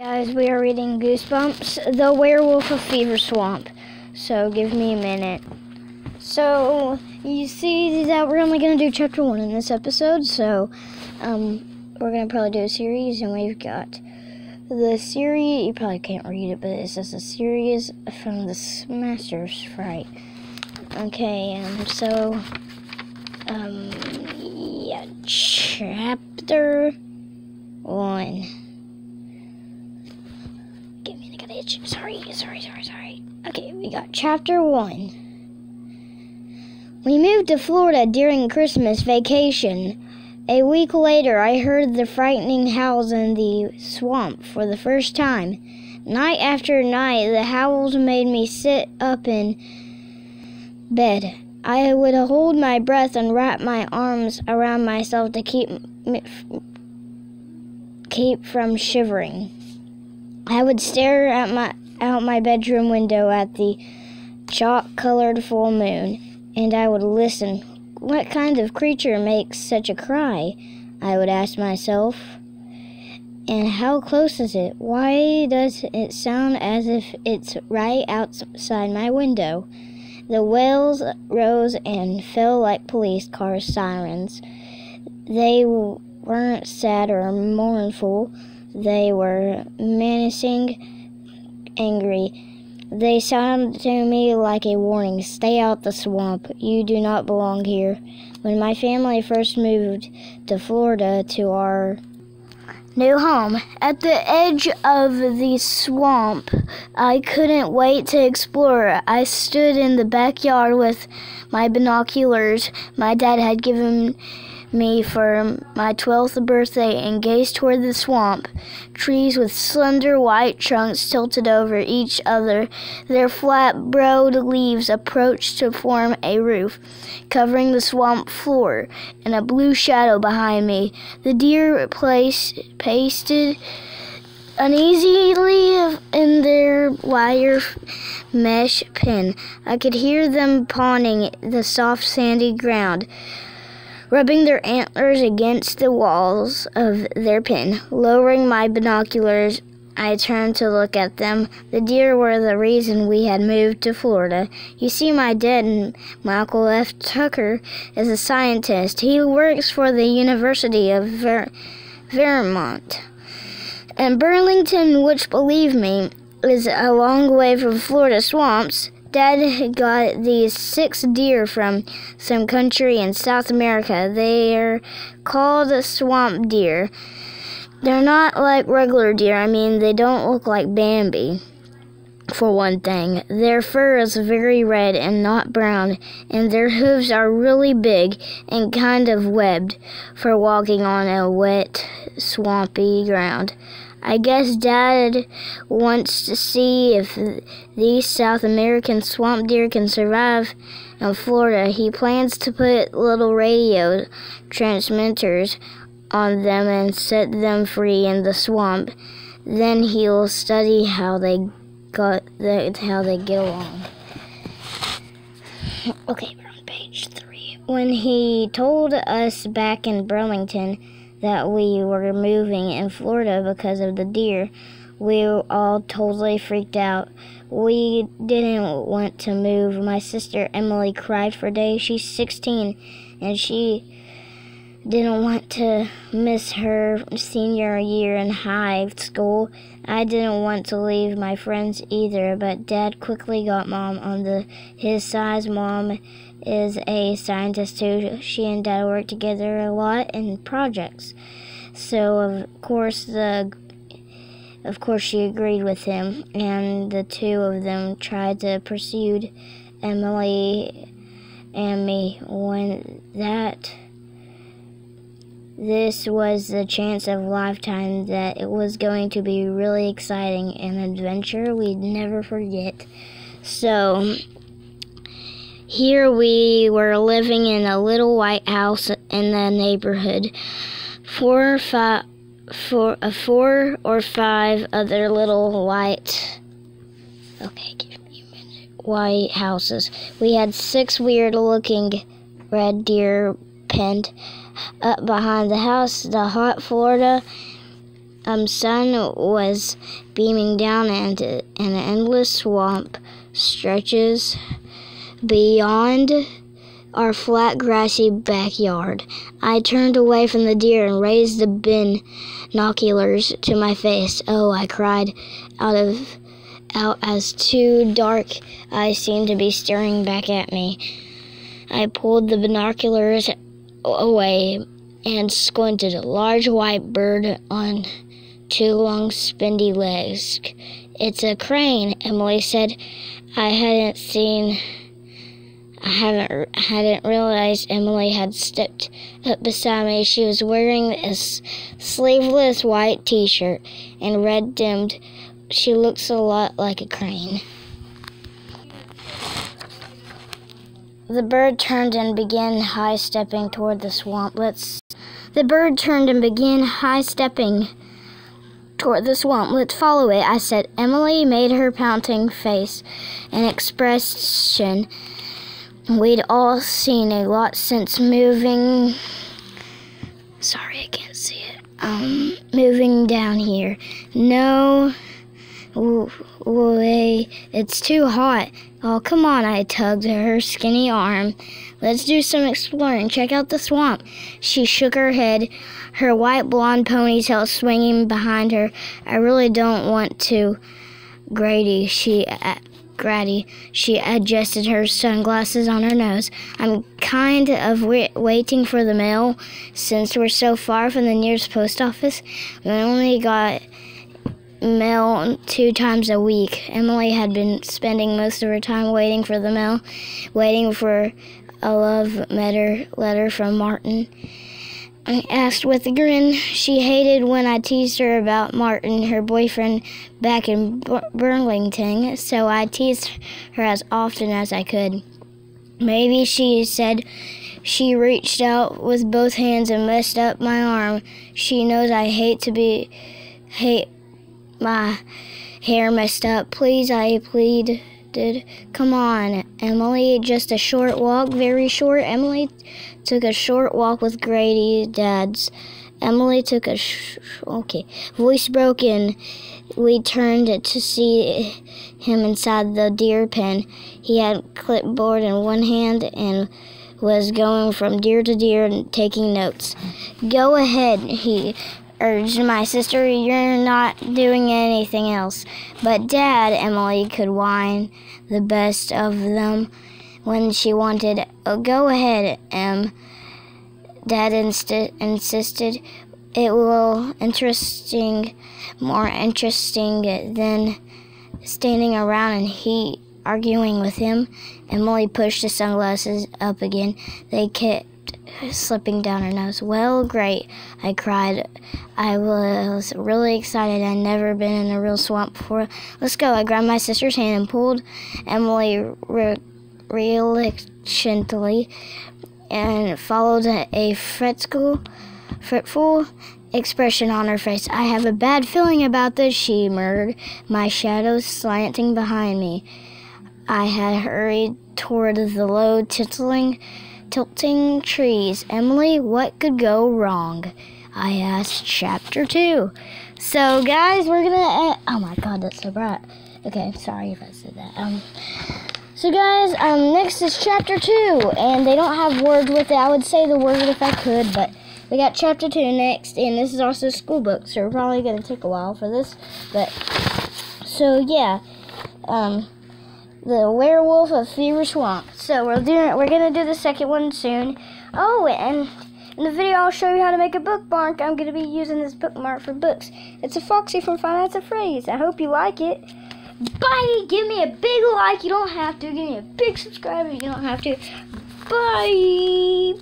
Guys, we are reading Goosebumps, The Werewolf of Fever Swamp. So, give me a minute. So, you see that we're only going to do chapter 1 in this episode. So, we're going to probably do a series, and we've got the series. You probably can't read it, but it says a series from the Smasher's Fright. Okay, yeah, chapter 1. Sorry. Okay, we got chapter 1. We moved to Florida during Christmas vacation. A week later, I heard the frightening howls in the swamp for the first time. Night after night, the howls made me sit up in bed. I would hold my breath and wrap my arms around myself to keep from shivering. I would stare out my bedroom window at the chalk-colored full moon, and I would listen. What kind of creature makes such a cry? I would ask myself. And how close is it? Why does it sound as if it's right outside my window? The wails rose and fell like police car sirens. They weren't sad or mournful. They were menacing, angry. They sounded to me like a warning. Stay out the swamp. You do not belong here. When my family first moved to Florida to our new home, at the edge of the swamp, I couldn't wait to explore. I stood in the backyard with my binoculars my dad had given me for my 12th birthday and gazed toward the swamp. Trees with slender white trunks tilted over each other, their flat broad leaves approached to form a roof, covering the swamp floor, and a blue shadow behind me. The deer pasted uneasily in their wire mesh pen. I could hear them pawing the soft sandy ground, rubbing their antlers against the walls of their pen. Lowering my binoculars, I turned to look at them. The deer were the reason we had moved to Florida. You see, my dad, Michael F. Tucker, is a scientist. He works for the University of Vermont and Burlington, which, believe me, is a long way from Florida swamps. Dad got these 6 deer from some country in South America. They're called swamp deer. They're not like regular deer. I mean, they don't look like Bambi, for one thing. Their fur is very red and not brown, and their hooves are really big and kind of webbed for walking on a wet, swampy ground. I guess Dad wants to see if these South American swamp deer can survive in Florida. He plans to put little radio transmitters on them and set them free in the swamp. Then he'll study how they get along. Okay, we're on page 3. When he told us back in Burlington that we were moving in Florida because of the deer, we all totally freaked out. We didn't want to move. My sister Emily cried for days. She's 16, and she didn't want to miss her senior year in high school. I didn't want to leave my friends either, but Dad quickly got Mom on his side. Mom is a scientist too. She and Dad work together a lot in projects. So of course she agreed with him, and the two of them tried to pursue Emily and me. This was the chance of a lifetime, that it was going to be really exciting, an adventure we'd never forget. So here we were living in a little white house in the neighborhood. 4 or 5 other little white houses. We had 6 weird-looking red deer penned up behind the house. The hot Florida sun was beaming down, and an endless swamp stretches beyond our flat, grassy backyard. I turned away from the deer and raised the binoculars to my face. Oh, I cried out as two dark eyes seemed to be staring back at me. I pulled the binoculars away and squinted. A large white bird on two long spindly legs. It's a crane, Emily said. I hadn't realized Emily had stepped up beside me. She was wearing a sleeveless white t-shirt and red dimmed. She looks a lot like a crane. The bird turned and began high-stepping toward the swamp. Let's follow it, I said. Emily made her pouting face an expression we'd all seen a lot since moving down here. No way, it's too hot. Oh, come on, I tugged her skinny arm. Let's do some exploring. Check out the swamp. She shook her head, her white blonde ponytail swinging behind her. I really don't want to, Grady. She adjusted her sunglasses on her nose. I'm kind of waiting for the mail. Since we're so far from the nearest post office, we only got mail 2 times a week. Emily had been spending most of her time waiting for the mail, waiting for a love letter from Martin. I asked with a grin. She hated when I teased her about Martin, her boyfriend back in Burlington, so I teased her as often as I could. Maybe, she said. She reached out with both hands and messed up my arm. She knows I hate my hair messed up. Please, I pleaded. Come on, Emily, just a short walk, very short. Emily took a short walk with Grady's dad's. Emily took a voice broken. We turned to see him inside the deer pen. He had a clipboard in one hand and was going from deer to deer and taking notes. Go ahead, he urged my sister. You're not doing anything else. But Dad, Emily could whine the best of them when she wanted. Oh, go ahead, Em. Dad insisted. It will more interesting than standing around and he arguing with him. Emily pushed the sunglasses up again. They kept slipping down her nose. Well, great, I cried. I was really excited. I'd never been in a real swamp before. Let's go. I grabbed my sister's hand and pulled Emily reluctantly and followed a fretful expression on her face. I have a bad feeling about this, she murmured, my shadows slanting behind me. I had hurried toward the low, tilting trees. Emily, what could go wrong? I asked. Chapter 2. So, guys, we're gonna oh my god, that's so bright. Okay, sorry if I said that. So, guys, next is chapter 2, and they don't have words with it. I would say the word if I could, but we got chapter 2 next, and this is also a school book, so we're probably gonna take a while for this. But so yeah, the Werewolf of Fever Swamp. So we're gonna do the second one soon. Oh, and in the video I'll show you how to make a bookmark. I'm gonna be using this bookmark for books. It's a Foxy from Five Nights at Freddy's. I hope you like it. Bye. Give me a big like. You don't have to. Give me a big subscribe if you don't have to. Bye.